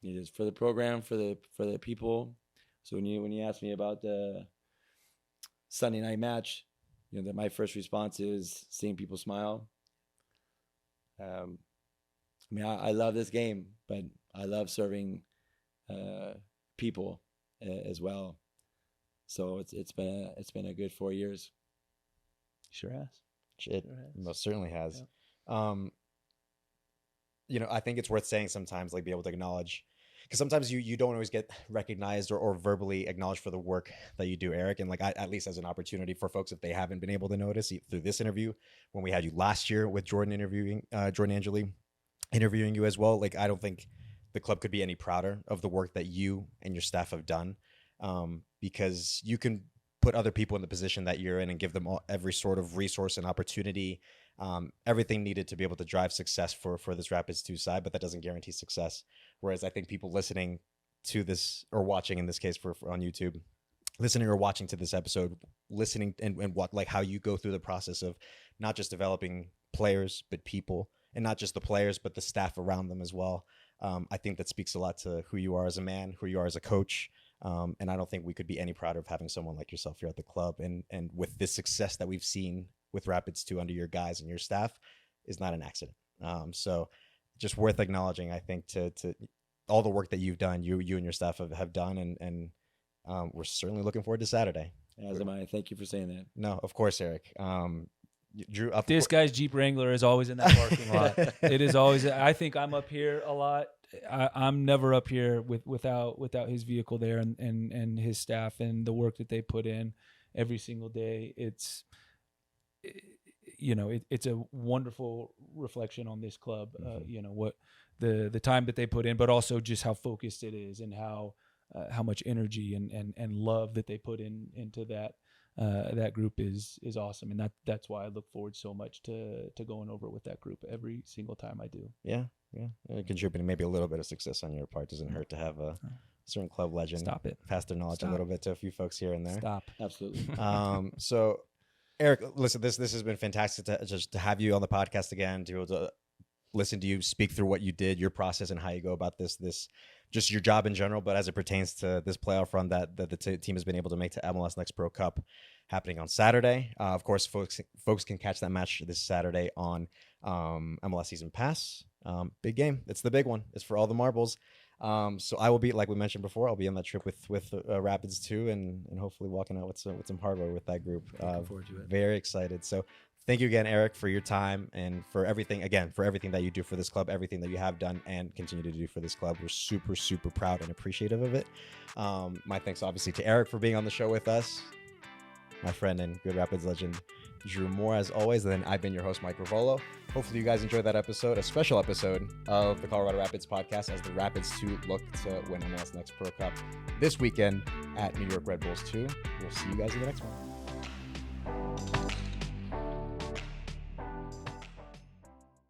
It is for the program, for the people. So when you ask me about the Sunday night match, that my first response is seeing people smile. I love this game, but I love serving people as well. So it's been a good 4 years. Sure has. It most certainly has. Yeah. I think it's worth saying sometimes, like, be able to acknowledge, because sometimes you don't always get recognized or verbally acknowledged for the work that you do, Eric. And like, at least as an opportunity for folks, if they haven't been able to notice through this interview, when we had you last year with Jordan Angeli interviewing you as well, like, I don't think the club could be any prouder of the work that you and your staff have done, because you can put other people in the position that you're in and give them every sort of resource and opportunity, everything needed to be able to drive success for this Rapids 2 side, but that doesn't guarantee success. Whereas I think people listening to this, or watching in this case for on YouTube, listening or watching to this episode, listening and what, like, how you go through the process of not just developing players, but people, and not just the players, but the staff around them as well. I think that speaks a lot to who you are as a man, who you are as a coach. And I don't think we could be any prouder of having someone like yourself here at the club. And with this success that we've seen with Rapids 2 under your guys and your staff is not an accident. So just worth acknowledging, I think, to all the work that you've done, you and your staff have done. And we're certainly looking forward to Saturday. As am I. Thank you for saying that. No, of course, Eric. Drew, this guy's Jeep Wrangler is always in that parking lot. It is always. I think I'm up here a lot. I'm never up here without his vehicle there and his staff and the work that they put in every single day. It's, it's a wonderful reflection on this club. What the time that they put in, but also just how focused it is, and how much energy and love that they put into that group is awesome. And that's why I look forward so much to going over with that group every single time I do. Yeah. Contributing maybe a little bit of success on your part doesn't hurt to have a certain club legend pass their knowledge a little bit to a few folks here and there. Absolutely. So Erik, listen, this has been fantastic to have you on the podcast again, to be able to listen to you speak through what you did, your process, and how you go about this just your job in general, but as it pertains to this playoff run that the team has been able to make to MLS Next Pro Cup, happening on Saturday. Of course, folks can catch that match this Saturday on MLS Season Pass. Big game. It's the big one. It's for all the marbles. So I will be, like we mentioned before, I'll be on that trip with Rapids too, and hopefully walking out with some hardware with that group. Looking forward to it. Very excited. So thank you again, Erik, for your time and for everything that you do for this club, everything that you have done and continue to do for this club. We're super, super proud and appreciative of it. My thanks obviously to Erik for being on the show with us, my friend and good Rapids legend, Drew Moore, as always. And then I've been your host, Mike Ravolo. Hopefully you guys enjoyed that episode, a special episode of the Colorado Rapids podcast, as the Rapids 2 look to win MLS Next Pro Cup this weekend at New York Red Bulls 2. We'll see you guys in the next one.